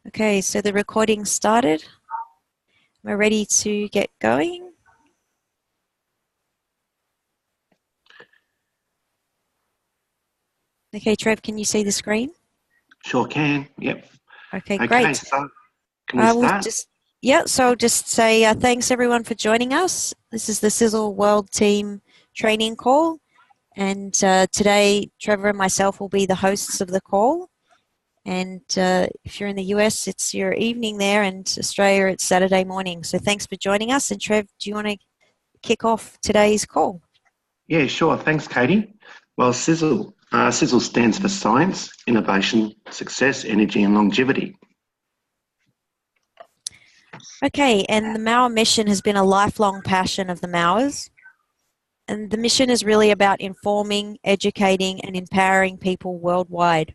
Okay, so the recording started. We're ready to get going. Okay, Trev, can you see the screen? Sure can, yep. Okay, Okay, great. so can we start? So I'll just say thanks everyone for joining us. This is the Sisel World Team training call. And today, Trevor and myself will be the hosts of the call. And if you're in the US, it's your evening there, and Australia, it's Saturday morning. So thanks for joining us. And Trev, do you want to kick off today's call? Yeah, sure. Thanks, Katie. Well, Sisel stands for Science, Innovation, Success, Energy and Longevity. Okay, and the Mauer mission has been a lifelong passion of the Mauers. And the mission is really about informing, educating and empowering people worldwide.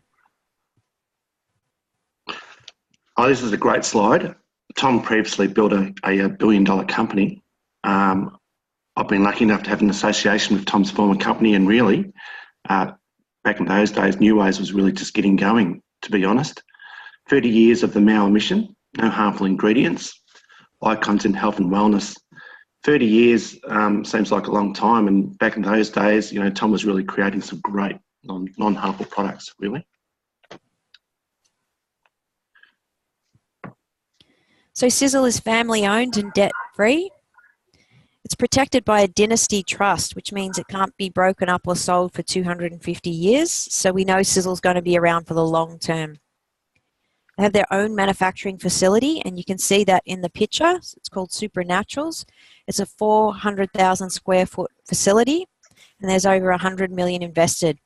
Oh, this is a great slide. Tom previously built a billion-dollar company. I've been lucky enough to have an association with Tom's former company, and really, back in those days, New Ways was really just getting going, to be honest. 30 years of the Mauer mission, no harmful ingredients, icons in health and wellness. 30 years seems like a long time, and back in those days, you know, Tom was really creating some great non-harmful products, really. So Sisel is family owned and debt free. It's protected by a dynasty trust, which means it can't be broken up or sold for 250 years. So we know Sisel's going to be around for the long term. They have their own manufacturing facility, and you can see that in the picture. It's called Supernaturals. It's a 400,000 square foot facility, and there's over 100 million invested.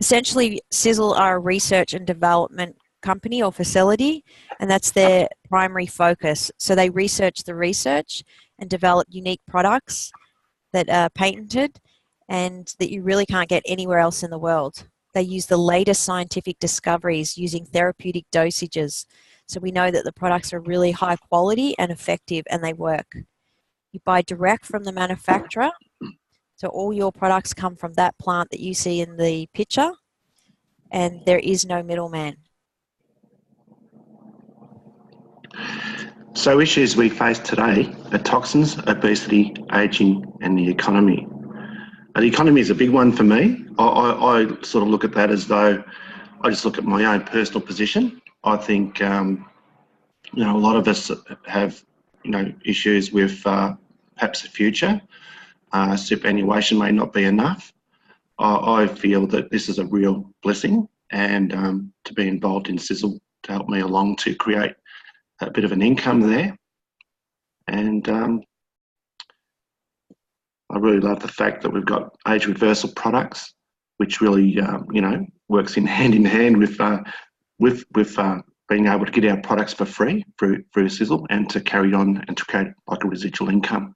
Essentially, Sisel are a research and development company or facility, and that's their primary focus. So they research the research and develop unique products that are patented and that you really can't get anywhere else in the world. They use the latest scientific discoveries using therapeutic dosages. So we know that the products are really high quality and effective, and they work. You buy direct from the manufacturer. So all your products come from that plant that you see in the picture, and there is no middleman. So issues we face today are toxins, obesity, ageing and the economy. The economy is a big one for me. I sort of look at that as though I just look at my own personal position. I think, you know, a lot of us have, you know, issues with perhaps the future. Superannuation may not be enough. I feel that this is a real blessing, and to be involved in Sisel to help me along to create a bit of an income there. And I really love the fact that we've got age reversal products, which really, you know, works in hand with being able to get our products for free through Sisel, and to carry on and to create like a residual income.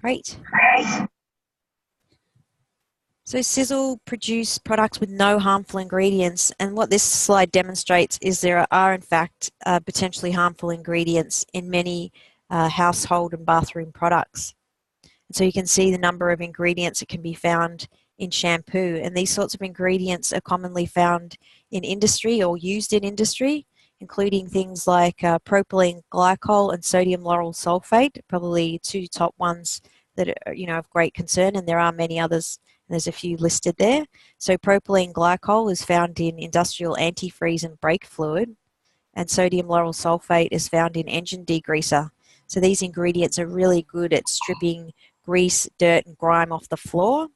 Great. So Sisel produce products with no harmful ingredients, and what this slide demonstrates is there are in fact potentially harmful ingredients in many household and bathroom products. And so you can see the number of ingredients that can be found in shampoo, and these sorts of ingredients are commonly found in industry or used in industry, including things like propylene glycol and sodium lauryl sulfate, probably two top ones that are, you know, of great concern, and there are many others. There's a few listed there. So propylene glycol is found in industrial antifreeze and brake fluid, and sodium lauryl sulfate is found in engine degreaser. So these ingredients are really good at stripping grease, dirt and grime off the floor.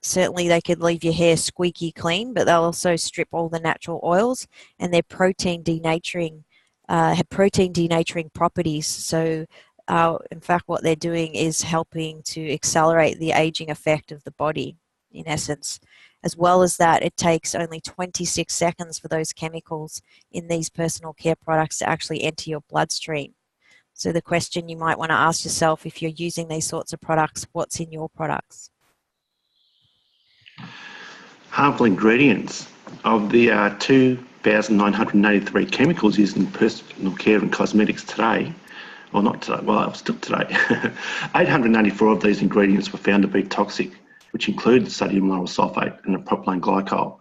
Certainly they could leave your hair squeaky clean, but they'll also strip all the natural oils, and they're protein denaturing, have protein denaturing properties. So in fact, what they're doing is helping to accelerate the aging effect of the body, in essence. As well as that, it takes only 26 seconds for those chemicals in these personal care products to actually enter your bloodstream. So the question you might want to ask yourself, if you're using these sorts of products, what's in your products? Harmful ingredients. Of the 2,983 chemicals used in personal care and cosmetics today, well, not today, well, still today, 894 of these ingredients were found to be toxic, which include sodium lauryl sulfate and the propylene glycol.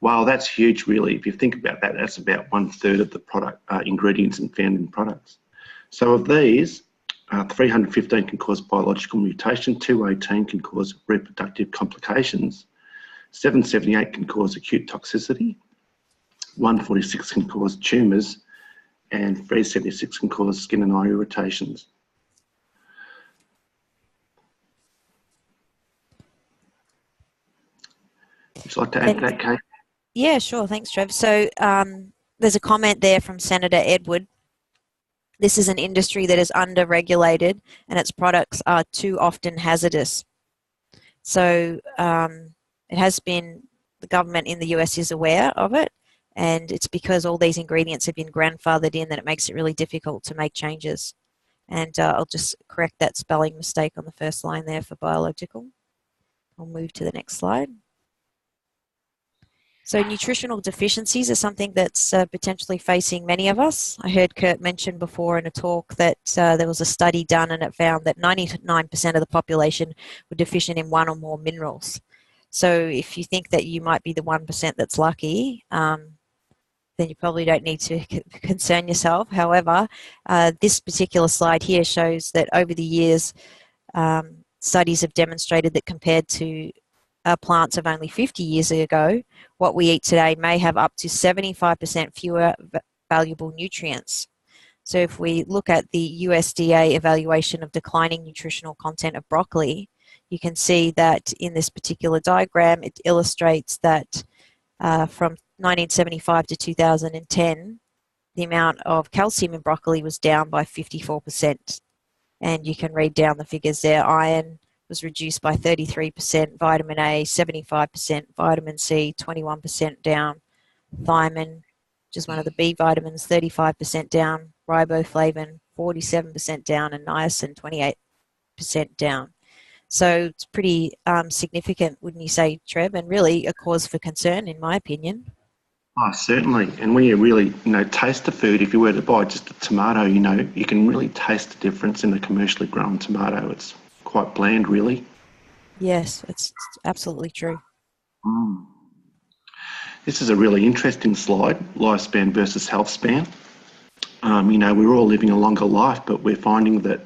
Wow, that's huge, really. If you think about that, that's about 1/3 of the product ingredients and found in products. So of these, 315 can cause biological mutation, 218 can cause reproductive complications, 778 can cause acute toxicity, 146 can cause tumours, and 376 can cause skin and eye irritations. Would you like to add to that, Kate? Yeah, sure. Thanks, Trev. So there's a comment there from Senator Edward. This is an industry that is under-regulated and its products are too often hazardous. So it has been, the government in the US is aware of it, and it's because all these ingredients have been grandfathered in that it makes it really difficult to make changes. And I'll just correct that spelling mistake on the first line there for biological. I'll move to the next slide. So nutritional deficiencies are something that's potentially facing many of us. I heard Kurt mention before in a talk that there was a study done and it found that 99% of the population were deficient in one or more minerals. So if you think that you might be the 1% that's lucky, then you probably don't need to concern yourself. However, this particular slide here shows that over the years, studies have demonstrated that compared to plants of only 50 years ago, what we eat today may have up to 75% fewer valuable nutrients. So if we look at the USDA evaluation of declining nutritional content of broccoli, you can see that in this particular diagram, it illustrates that from 1975 to 2010, the amount of calcium in broccoli was down by 54%. And you can read down the figures there. Iron was reduced by 33%, vitamin A 75%, vitamin C 21% down, thiamine, which is one of the B vitamins, 35% down, riboflavin 47% down, and niacin 28% down. So it's pretty significant, wouldn't you say, Trev? And really a cause for concern, in my opinion. Oh, certainly. And when you really, taste the food, if you were to buy just a tomato, you can really taste the difference in a commercially grown tomato. It's quite bland, really. Yes, it's absolutely true. This is a really interesting slide, lifespan versus health span. We're all living a longer life, but we're finding that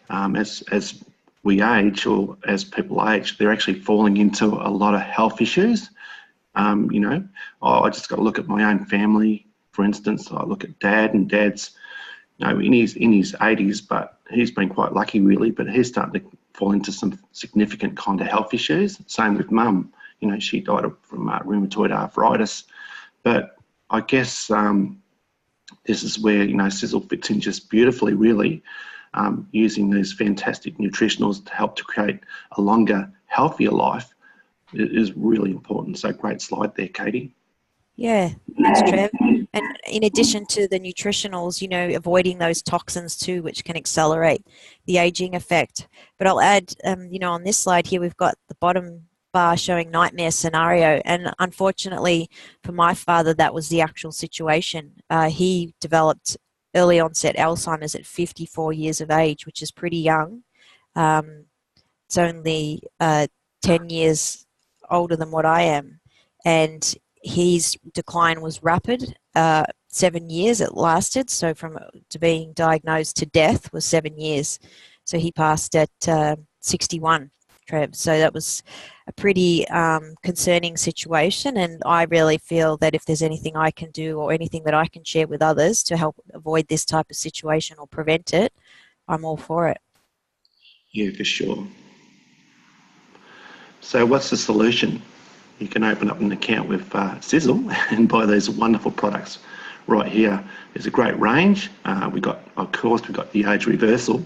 as we age, or as people age, they're actually falling into a lot of health issues. I just got to look at my own family, for instance. I look at Dad, and Dad's, in his 80s, but he's been quite lucky, really. But he's starting to fall into some significant kind of health issues. Same with Mum. She died from rheumatoid arthritis. But I guess this is where Sisel fits in just beautifully, really. Using these fantastic nutritionals to help to create a longer, healthier life is really important. So great slide there, Katie. Yeah, thanks, Trev. And in addition to the nutritionals, avoiding those toxins too, which can accelerate the aging effect. But I'll add, on this slide here, we've got the bottom bar showing nightmare scenario. And unfortunately for my father, that was the actual situation. He developed early onset Alzheimer's at 54 years of age, which is pretty young. It's only 10 years older than what I am. And his decline was rapid. 7 years it lasted. So from to being diagnosed to death was 7 years. So he passed at 61, Trev. So that was a pretty concerning situation. And I really feel that if there's anything I can do or anything that I can share with others to help avoid this type of situation or prevent it, I'm all for it. Yeah, for sure. So what's the solution? You can open up an account with Sisel and buy these wonderful products right here. There's a great range. We've got the age reversal,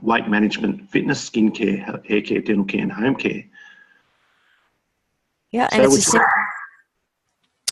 weight management, fitness, skincare, hair care, dental care, and home care. Yeah, and it's a simple.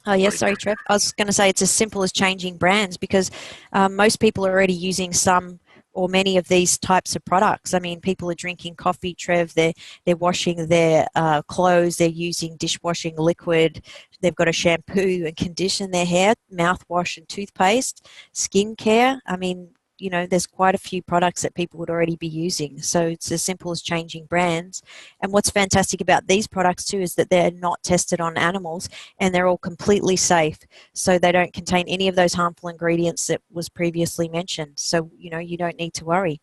Oh, yes, sorry, Trev. I was going to say it's as simple as changing brands, because most people are already using some or many of these types of products. I mean, people are drinking coffee, Trev. They're washing their clothes. They're using dishwashing liquid. They've got to shampoo and condition their hair, mouthwash and toothpaste, skincare. I mean, you know, there's quite a few products that people would already be using. So it's as simple as changing brands. And what's fantastic about these products too is that they're not tested on animals, and they're all completely safe. So they don't contain any of those harmful ingredients that was previously mentioned. So, you know, you don't need to worry.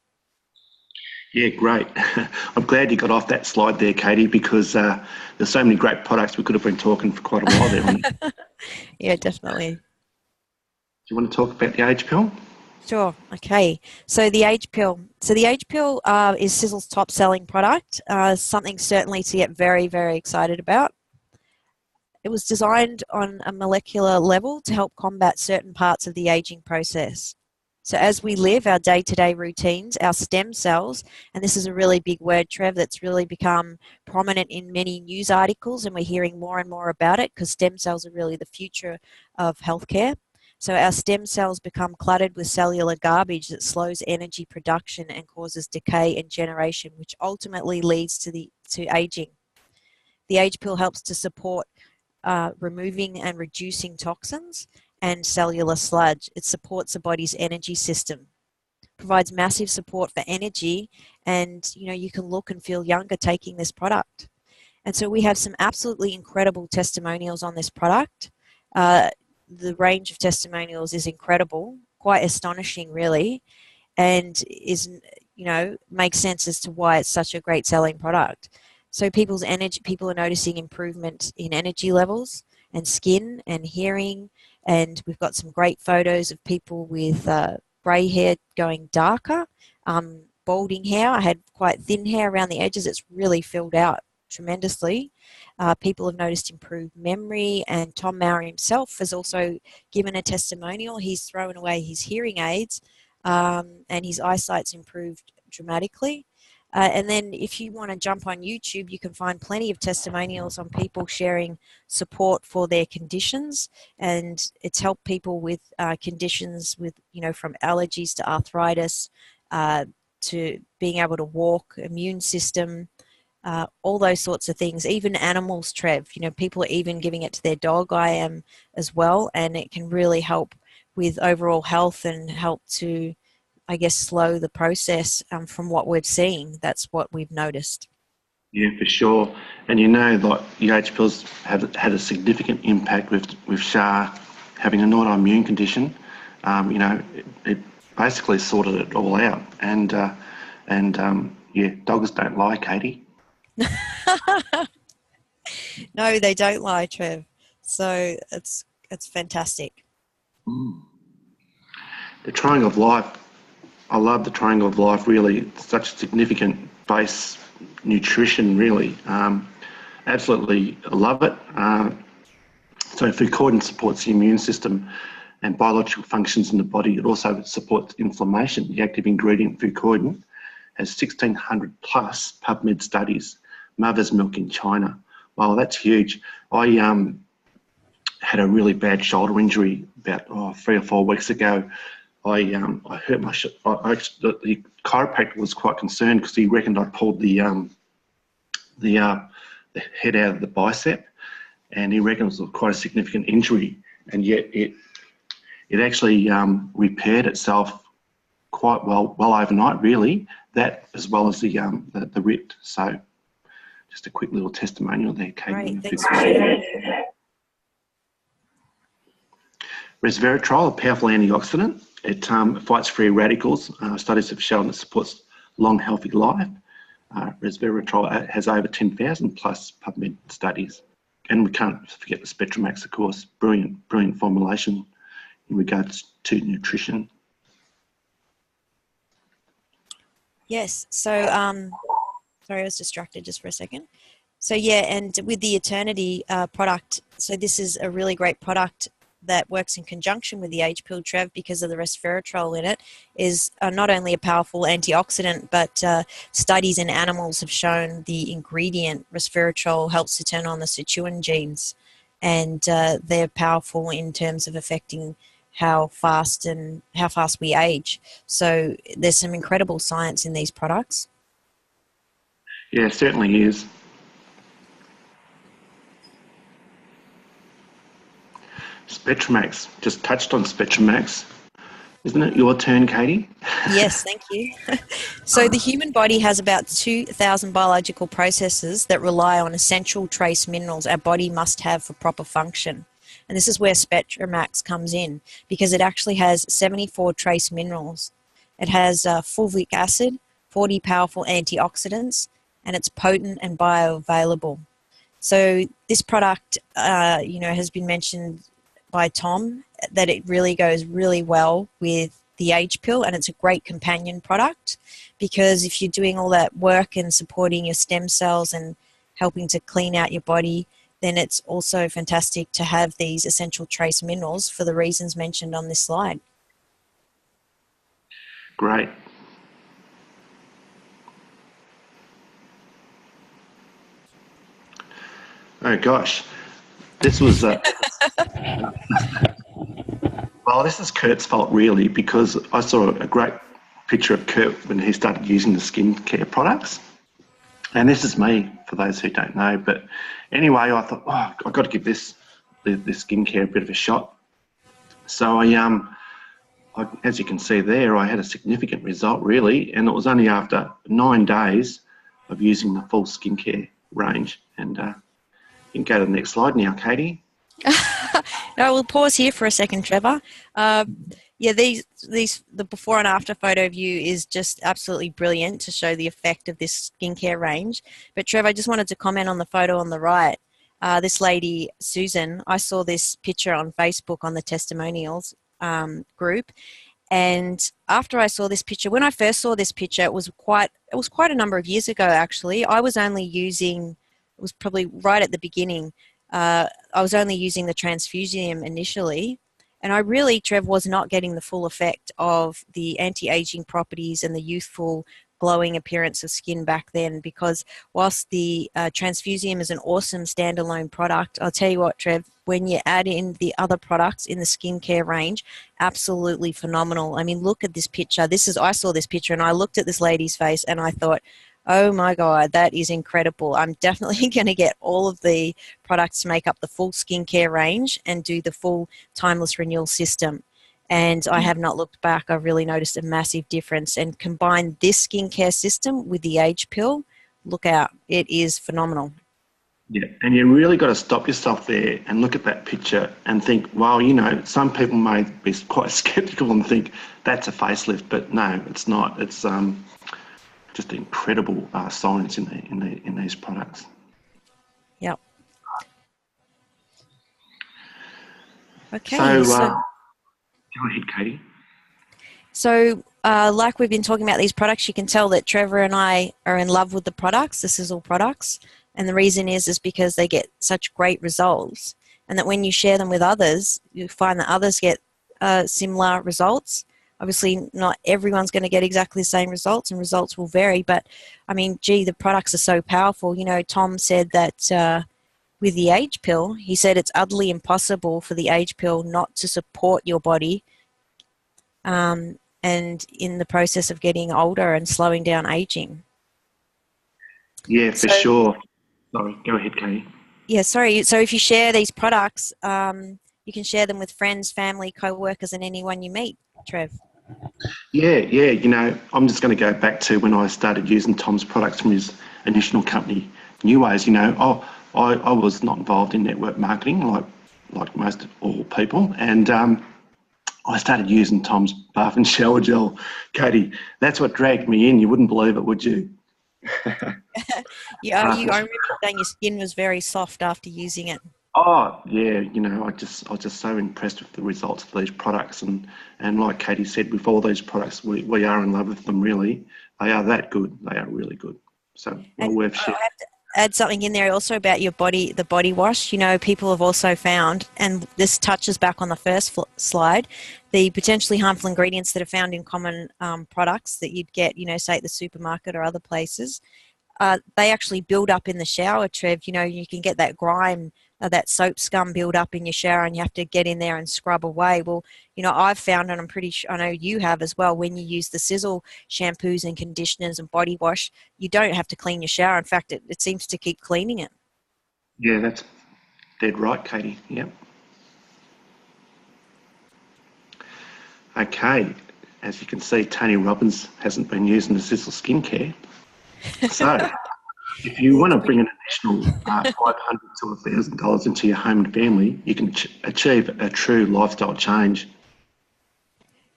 Yeah, great. I'm glad you got off that slide there, Katie, because there's so many great products we could have been talking for quite a while there on it. Yeah, definitely. Do you want to talk about the age pill? Sure. Okay. So the age pill. So the age pill is Sisel's top selling product. Something certainly to get very, very excited about. It was designed on a molecular level to help combat certain parts of the aging process. So as we live our day-to-day routines, our stem cells, and this is a really big word, Trev, that's really become prominent in many news articles, and we're hearing more and more about it because stem cells are really the future of healthcare. So our stem cells become cluttered with cellular garbage that slows energy production and causes decay and generation, which ultimately leads to aging. The age pill helps to support removing and reducing toxins and cellular sludge. It supports the body's energy system, provides massive support for energy, and you know, you can look and feel younger taking this product. And so we have some absolutely incredible testimonials on this product. The range of testimonials is incredible, quite astonishing really, and is, you know, makes sense as to why it's such a great selling product. So people are noticing improvement in energy levels and skin and hearing, and we've got some great photos of people with grey hair going darker, balding hair. I had quite thin hair around the edges. It's really filled out tremendously. People have noticed improved memory, and Tom Maurer himself has also given a testimonial. He's thrown away his hearing aids, and his eyesight's improved dramatically. And then if you want to jump on YouTube, you can find plenty of testimonials on people sharing support for their conditions. And it's helped people with conditions with, you know, from allergies to arthritis, to being able to walk, immune system, all those sorts of things. Even animals, Trev, you know, people are even giving it to their dog. I am as well. And it can really help with overall health and help to, I guess, slow the process from what we're seeing. That's what we've noticed. Yeah, for sure. And you know, like the age pills have had a significant impact with Shah having an autoimmune condition. You know, it basically sorted it all out. And yeah, dogs don't lie, Katie. No, they don't lie, Trev. So it's fantastic. The triangle of life. I love the triangle of life. Really, it's such a significant base nutrition. Really, absolutely love it. So fucoidan supports the immune system and biological functions in the body. It also supports inflammation. The active ingredient fucoidan has 1,600 plus PubMed studies. Mother's milk in China. Wow, that's huge. I had a really bad shoulder injury about 3 or 4 weeks ago. I hurt my the chiropractor was quite concerned because he reckoned I pulled the head out of the bicep, and he reckoned it was quite a significant injury, and yet it actually repaired itself quite well overnight, really. That as well as the RIT. So just a quick little testimonial there, Kate. Great, thanks for sharing. Resveratrol, a powerful antioxidant. It fights free radicals. Studies have shown it supports long, healthy life. Resveratrol has over 10,000 plus PubMed studies. And we can't forget the Spectramax, of course. Brilliant formulation in regards to nutrition. Yes. So, sorry, I was distracted just for a second. So yeah, and with the Eternity product, so this is a really great product that works in conjunction with the age pill, Trev, because of the resveratrol in it, is not only a powerful antioxidant, but studies in animals have shown the ingredient resveratrol helps to turn on the sirtuin genes, and they're powerful in terms of affecting how fast we age. So there's some incredible science in these products. Yeah, it certainly is. Spectramax, just touched on Spectramax. Isn't it your turn, Katie? Yes, thank you. So the human body has about 2,000 biological processes that rely on essential trace minerals our body must have for proper function. And this is where Spectramax comes in, because it actually has 74 trace minerals. It has fulvic acid, 40 powerful antioxidants, and it's potent and bioavailable. So this product, has been mentioned by Tom that it really goes really well with the age pill, and it's a great companion product because if you're doing all that work and supporting your stem cells and helping to clean out your body, then it's also fantastic to have these essential trace minerals for the reasons mentioned on this slide. Great. Oh gosh, this was well, this is Kurt's fault really, because I saw a great picture of Kurt when he started using the skincare products. And this is me, for those who don't know. But anyway, I thought, I've got to give this skincare a bit of a shot. So as you can see there, I had a significant result really, and it was only after 9 days of using the full skincare range. And you can go to the next slide now, Katie. No, we'll pause here for a second, Trevor. The before and after photo view is just absolutely brilliant to show the effect of this skincare range. But Trevor, I just wanted to comment on the photo on the right. This lady, Susan, I saw this picture on Facebook on the testimonials group. And after I saw this picture, when I first saw this picture, it was quite a number of years ago, actually. I was only using, it was probably right at the beginning, I was only using the transfusium initially, and I really, Trev, was not getting the full effect of the anti-aging properties and the youthful glowing appearance of skin back then, because whilst the transfusium is an awesome standalone product, I'll tell you what, Trev, when you add in the other products in the skincare range, absolutely phenomenal. I mean, look at this picture. I saw this picture and I looked at this lady's face and I thought, oh my God, that is incredible. I'm definitely going to get all of the products to make up the full skincare range and do the full timeless renewal system. And I have not looked back. I've really noticed a massive difference. And combine this skincare system with the age pill, look out. It is phenomenal. Yeah, and you really got to stop yourself there and look at that picture and think, well, some people may be quite skeptical and think that's a facelift, but no, it's not. It's just incredible science in these products. Yep. Okay. So, go ahead, Katie. So, like we've been talking about these products, you can tell that Trevor and I are in love with the products, the Sisel products. And the reason is because they get such great results. And that when you share them with others, you find that others get similar results. Obviously, not everyone's going to get exactly the same results, and results will vary. But, I mean, gee, the products are so powerful. Tom said that with the age pill, he said it's utterly impossible for the age pill not to support your body and in the process of getting older and slowing down aging. Yeah, for sure. Sorry, go ahead, Katie. Yeah, sorry. So if you share these products, you can share them with friends, family, co-workers, and anyone you meet, Trev. Yeah. I'm just going to go back to when I started using Tom's products from his initial company, Newways. I was not involved in network marketing like most all people, and I started using Tom's bath and shower gel. Katie, that's what dragged me in. You wouldn't believe it, would you? Yeah, I remember saying your skin was very soft after using it. Oh yeah, I was just so impressed with the results of these products, and like Katie said, with all these products, we are in love with them. Really, they are that good. They are really good. So well worth sharing. I have to add something in there also about your body, the body wash. People have also found, and this touches back on the first slide, the potentially harmful ingredients that are found in common products that you'd get, say at the supermarket or other places. They actually build up in the shower, Trev. You can get that grime, that soap scum build up in your shower, and you have to get in there and scrub away. Well, I've found, and I'm pretty sure, I know you have as well, when you use the Sisel shampoos and conditioners and body wash, you don't have to clean your shower. In fact, it seems to keep cleaning it. Yeah, that's dead right, Katie. Yep. Okay. as you can see, Tony Robbins hasn't been using the Sisel skincare. So if you want to bring an additional $500 to $1,000 into your home and family, you can achieve a true lifestyle change.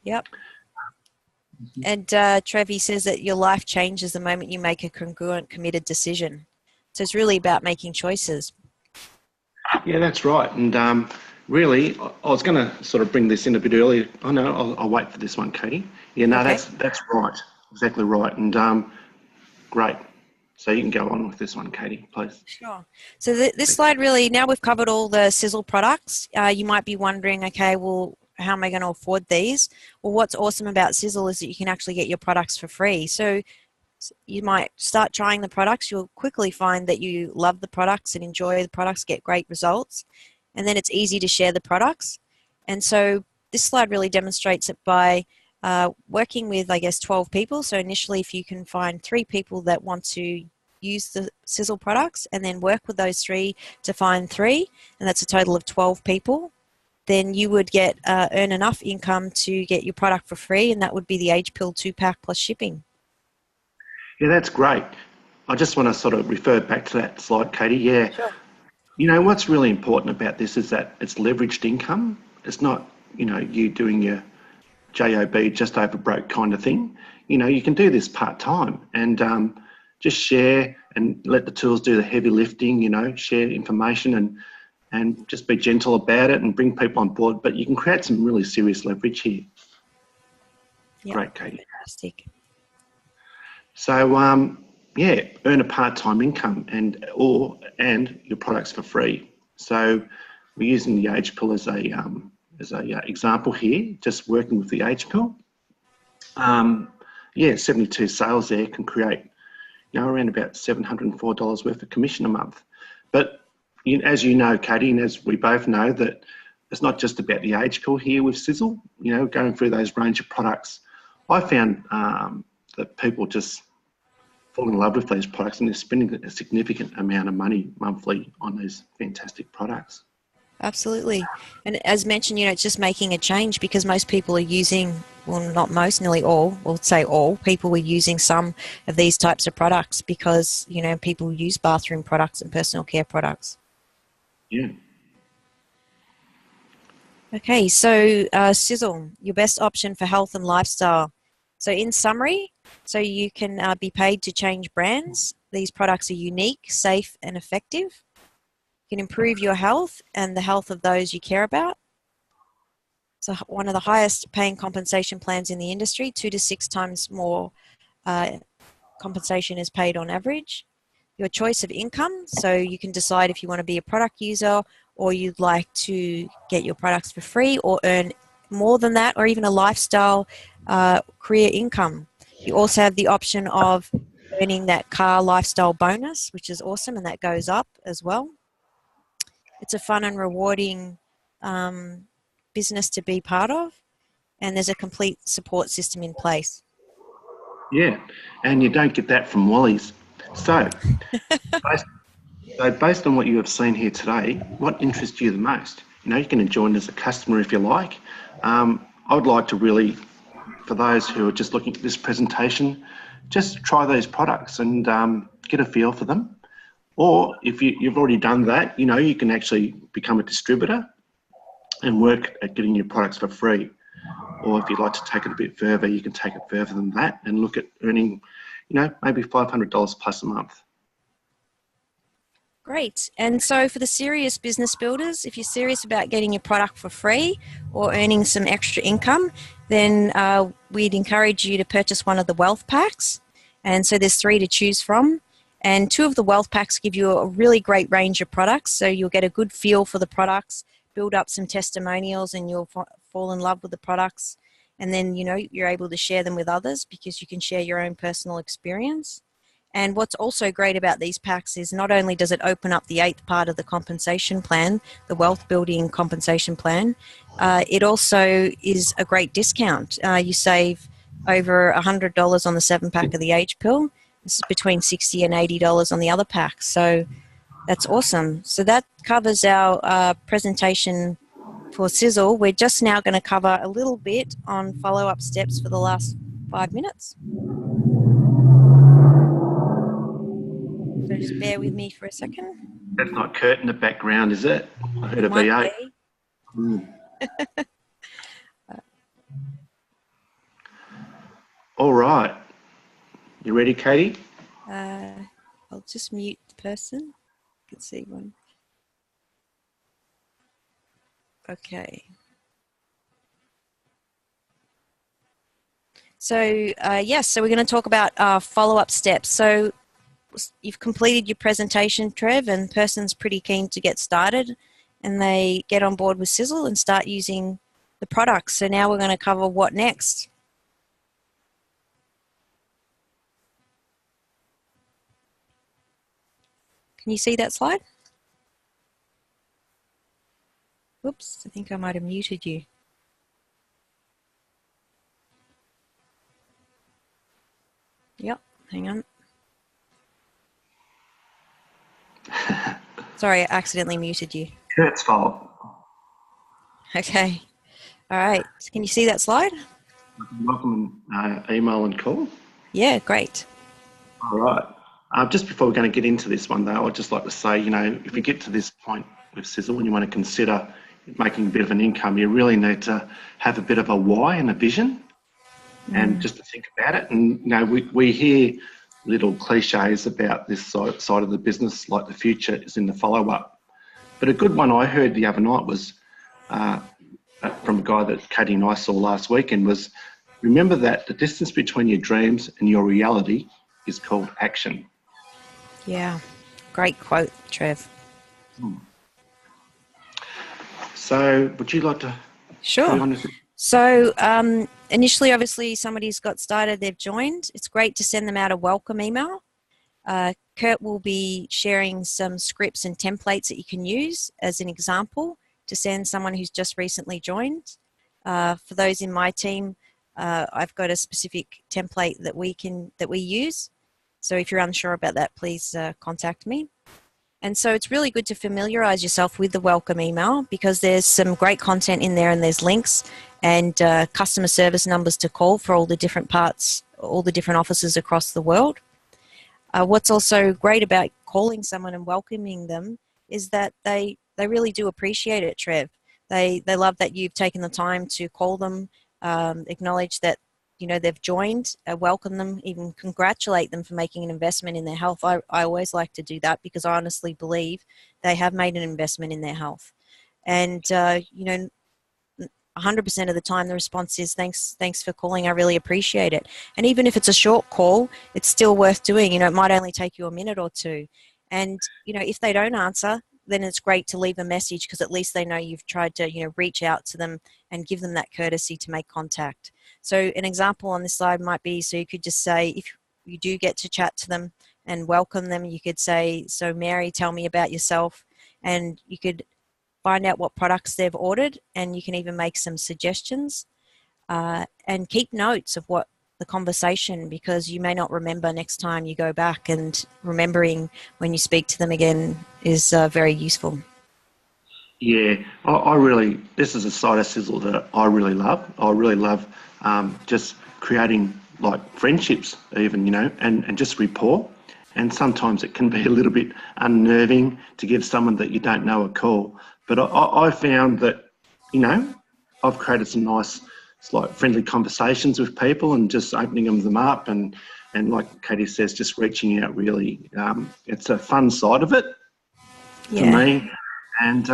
Yep. And Trevi says that your life changes the moment you make a congruent, committed decision. So it's really about making choices. Yeah, that's right. And really, I was going to sort of bring this in a bit earlier. Oh no, I'll wait for this one, Katie. Yeah, no, Okay. that's right, exactly right. And great. So you can go on with this one, Katie, please. Sure. So this slide really, now we've covered all the Sisel products. You might be wondering, okay, well, how am I going to afford these? Well, what's awesome about Sisel is that you can actually get your products for free. So you might start trying the products. You'll quickly find that you love the products and enjoy the products, get great results. And then it's easy to share the products. And so this slide really demonstrates it by working with, I guess, 12 people. So initially, if you can find 3 people that want to use the Sisel products and then work with those 3 to find 3, and that's a total of 12 people, then you would get earn enough income to get your product for free, and that would be the Age Pill 2-pack plus shipping. Yeah, that's great. I just want to sort of refer back to that slide, Katie. Yeah. Sure. You know, what's really important about this is that it's leveraged income. It's not, you know, you doing your JOB just over broke kind of thing. You know, you can do this part-time and just share and let the tools do the heavy lifting, you know, share information and just be gentle about it and bring people on board. But you can create some really serious leverage here. Yep. Great, Katie. Fantastic. So, yeah, earn a part-time income and your products for free. So we're using the Age Pill as a example here, just working with the Age Pill. Yeah, 72 sales there can create, you know, around about $704 worth of commission a month. But as you know, Katie, and as we both know, that it's not just about the Age Pill here with Sisel. You know, going through those range of products, I found that people just fall in love with these products and they're spending a significant amount of money monthly on these fantastic products. Absolutely. And as mentioned, you know, it's just making a change because most people are using, well, not most, nearly all, we'll say all, people were using some of these types of products because, you know, people use bathroom products and personal care products. Yeah. Okay, so Sisel, your best option for health and lifestyle. So in summary, so you can be paid to change brands. These products are unique, safe, and effective. You can improve your health and the health of those you care about. So one of the highest paying compensation plans in the industry, 2 to 6 times more compensation is paid on average. Your choice of income, so you can decide if you want to be a product user or you'd like to get your products for free or earn more than that, or even a lifestyle career income. You also have the option of earning that car lifestyle bonus, which is awesome, and that goes up as well. It's a fun and rewarding business to be part of, and there's a complete support system in place. Yeah, and you don't get that from Wally's. So, based on what you have seen here today, what interests you the most? You know, you can join as a customer if you like. I would like to really, for those who are just looking at this presentation, just try those products and get a feel for them. Or if you've already done that, you know, you can actually become a distributor and work at getting your products for free. Or if you'd like to take it a bit further, you can take it further than that and look at earning, you know, maybe $500 plus a month. Great. And so for the serious business builders, if you're serious about getting your product for free or earning some extra income, then we'd encourage you to purchase one of the wealth packs. And so there's 3 to choose from. And 2 of the wealth packs give you a really great range of products. So you'll get a good feel for the products, build up some testimonials, and you'll fall in love with the products. And then, you know, you're able to share them with others because you can share your own personal experience. And what's also great about these packs is not only does it open up the 8th part of the compensation plan, the wealth building compensation plan, it also is a great discount. You save over $100 on the 7-pack of the Age Pill. This is between $60 and $80 on the other pack. So that's awesome. So that covers our presentation for Sisel. We're just now going to cover a little bit on follow-up steps for the last 5 minutes. So just bear with me for a second. That's not Kurt in the background, is it? I heard a Might V8. be. All right. You ready, Katie? I'll just mute the person. You can see one. Okay. So yes, so we're going to talk about follow-up steps. So you've completed your presentation, Trev, and the person's pretty keen to get started, and they get on board with Sisel and start using the products. So now we're going to cover what next. Can you see that slide? Whoops, I think I might have muted you. Yep, hang on. Sorry, I accidentally muted you. Kurt's fault. Okay. All right. Can you see that slide? Welcome, email and call. Yeah, great. All right. Just before we're going to get into this one, though, I'd just like to say, you know, if you get to this point with Sisel and you want to consider making a bit of an income, you really need to have a bit of a why and a vision, and just to think about it. And, you know, we hear little cliches about this side of the business, like the future is in the follow-up. But a good one I heard the other night was from a guy that Katie and I saw last weekend was, remember that the distance between your dreams and your reality is called action. Yeah, great quote, Trev. So would you like to carry on with it? So initially, obviously, somebody's got started, they've joined. It's great to send them out a welcome email. Kurt will be sharing some scripts and templates that you can use as an example to send someone who's just recently joined. For those in my team, I've got a specific template that we use. So if you're unsure about that, please contact me. And so it's really good to familiarize yourself with the welcome email, because there's some great content in there, and there's links and customer service numbers to call for all the different parts, all the different offices across the world. What's also great about calling someone and welcoming them is that they really do appreciate it, Trev. They love that you've taken the time to call them, acknowledge that, you know, they've joined, welcome them, even congratulate them for making an investment in their health. I always like to do that, because I honestly believe they have made an investment in their health. And, you know, 100% of the time the response is, thanks for calling, I really appreciate it. And even if it's a short call, it's still worth doing. You know, it might only take you a minute or two. And, you know, if they don't answer, then it's great to leave a message, because at least they know you've tried to, you know, reach out to them and give them that courtesy to make contact. So an example on this slide might be, so you could just say, if you do get to chat to them and welcome them, you could say, so Mary, tell me about yourself. And you could find out what products they've ordered, and you can even make some suggestions, and keep notes of what the conversation, because you may not remember next time you go back, and remembering when you speak to them again is very useful. Yeah, I really, this is a side of Sisel that I really love. I really love just creating like friendships even, you know, and just rapport. And sometimes it can be a little bit unnerving to give someone that you don't know a call. But I found that, you know, I've created some nice, like friendly conversations with people, and just opening them up, and like Katie says, just reaching out really. It's a fun side of it for me. And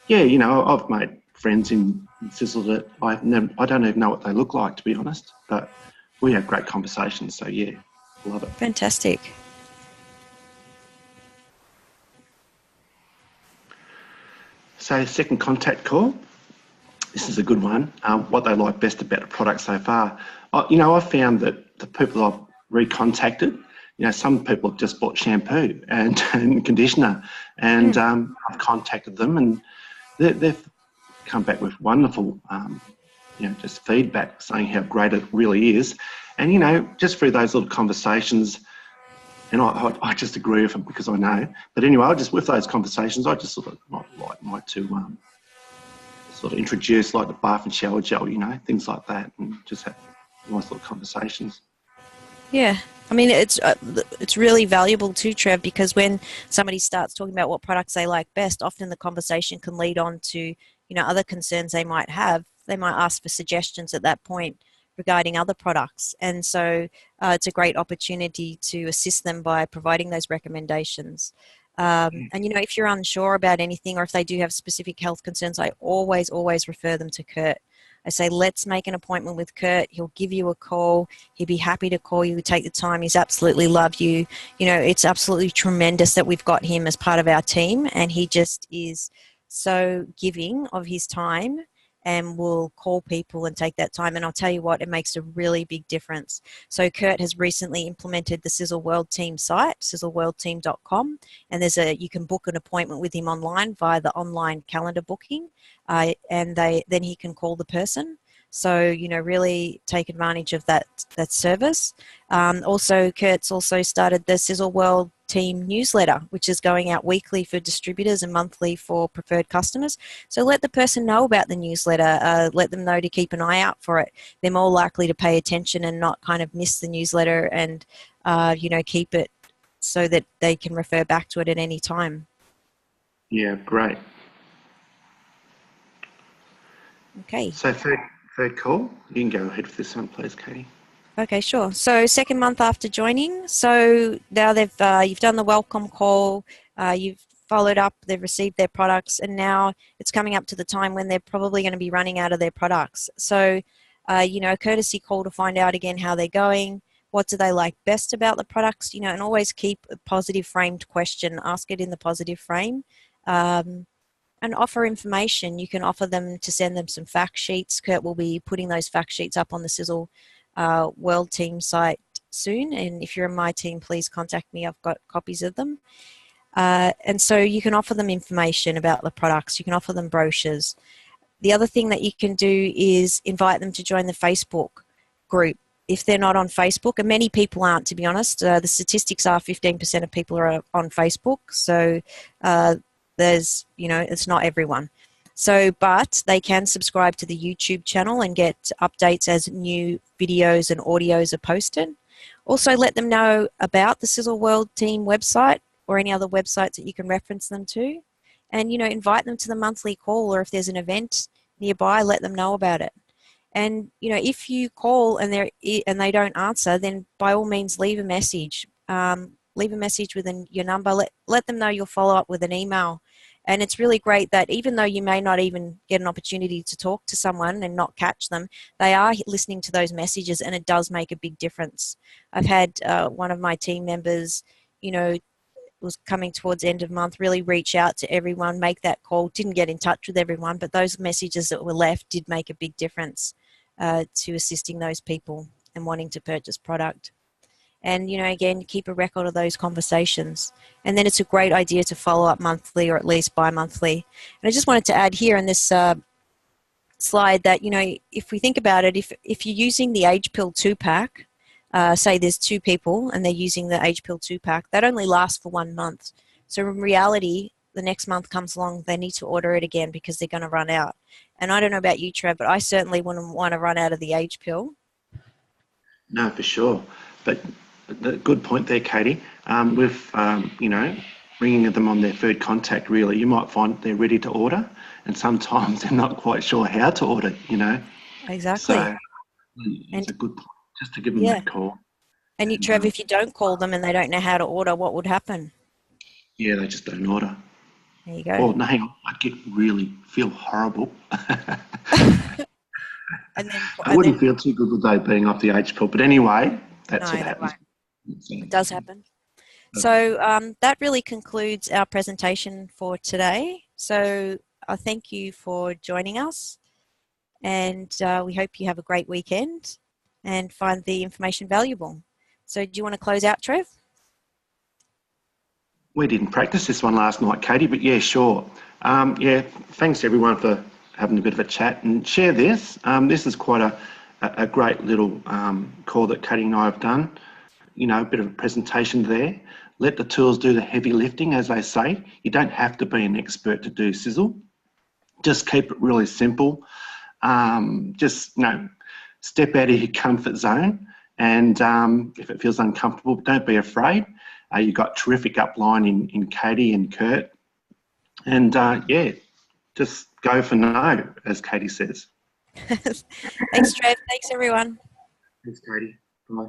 yeah, you know, I've made friends in Sisel that I don't even know what they look like, to be honest, but we have great conversations. So yeah, love it. Fantastic. So second contact call. This is a good one. What they like best about the product so far. You know, I've found that the people I've recontacted, you know, some people have just bought shampoo and conditioner, and I've contacted them, and they've come back with wonderful, you know, just feedback saying how great it really is. And, you know, just through those little conversations, and I just agree with them because I know. But anyway, with those conversations, I just sort of like to sort of introduce like the bath and shower gel, you know, things like that, and just have nice little conversations. Yeah, I mean it's really valuable too, Trev, because when somebody starts talking about what products they like best, often the conversation can lead on to, you know, other concerns they might have. They might ask for suggestions at that point regarding other products, and so it's a great opportunity to assist them by providing those recommendations. And you know, if you're unsure about anything, or if they do have specific health concerns, I always refer them to Kurt. I say, let's make an appointment with Kurt. He'll give you a call. He'd be happy to call you, take the time. He's absolutely love you. You know, it's absolutely tremendous that we've got him as part of our team, and he just is so giving of his time and will call people and take that time. And I'll tell you what, it makes a really big difference. So Kurt has recently implemented the Sisel World Team site, siselworldteam.com, and you can book an appointment with him online via the online calendar booking, and then he can call the person. So, you know, really take advantage of that service. Also, Kurt's also started the Sisel World Team newsletter, which is going out weekly for distributors and monthly for preferred customers. So let the person know about the newsletter. Let them know to keep an eye out for it. They're more likely to pay attention and not kind of miss the newsletter, and, you know, keep it so that they can refer back to it at any time. Yeah, great. Okay. So third call, you can go ahead with this one, please, Katie. Okay, sure. So second month after joining, so now you've done the welcome call, you've followed up, they've received their products, and now it's coming up to the time when they're probably going to be running out of their products. So, you know, a courtesy call to find out again how they're going, what do they like best about the products, you know, and always keep a positive framed question, ask it in the positive frame. And offer information. You can offer them to send them some fact sheets. Kurt will be putting those fact sheets up on the Sisel World Team site soon, and if you're in my team, please contact me. I've got copies of them. And so you can offer them information about the products. You can offer them brochures. The other thing that you can do is invite them to join the Facebook group. If they're not on Facebook, and many people aren't, to be honest, the statistics are 15% of people are on Facebook. So there's, you know, it's not everyone. So, but they can subscribe to the YouTube channel and get updates as new videos and audios are posted. Also, let them know about the Sisel World Team website or any other websites that you can reference them to. And, you know, invite them to the monthly call, or if there's an event nearby, let them know about it. And, you know, if you call and they don't answer, then by all means leave a message. Leave a message with your number. Let them know you'll follow up with an email. And it's really great that even though you may not even get an opportunity to talk to someone and not catch them, they are listening to those messages, and it does make a big difference. I've had one of my team members, you know, was coming towards the end of month, really reach out to everyone, make that call, didn't get in touch with everyone, but those messages that were left did make a big difference to assisting those people and wanting to purchase product. And, you know, again, keep a record of those conversations. And then it's a great idea to follow up monthly or at least bi-monthly. And I just wanted to add here in this slide that, you know, if we think about it, if you're using the Age Pill 2-pack, say there's 2 people and they're using the Age Pill 2-pack, that only lasts for 1 month. So in reality, the next month comes along, they need to order it again because they're going to run out. And I don't know about you, Trev, but I certainly wouldn't want to run out of the Age Pill. No, for sure. But the good point there, Katie. With, you know, ringing them on their third contact, really, you might find they're ready to order, and sometimes they're not quite sure how to order, you know. Exactly. So it's a good point just to give them that call. And you, Trev, if you don't call them and they don't know how to order, what would happen? Yeah, they just don't order. There you go. Oh, no, hang on. I'd feel horrible. I wouldn't feel too good with they being off the Age Pill. But anyway, that's what happens. It does happen. So that really concludes our presentation for today. So I thank you for joining us, and we hope you have a great weekend and find the information valuable. So do you want to close out, Trev? We didn't practice this one last night, Katie, but yeah, sure. Yeah, thanks everyone for having a bit of a chat, and share this. This is quite a great little call that Katie and I have done. You know, a bit of a presentation there. Let the tools do the heavy lifting, as they say. You don't have to be an expert to do Sisel. Just keep it really simple. Just, step out of your comfort zone, and if it feels uncomfortable, don't be afraid. You've got terrific upline in Katie and Kurt. And just go for no, as Katie says. Thanks, Trev. Thanks, everyone. Thanks, Katie. Bye.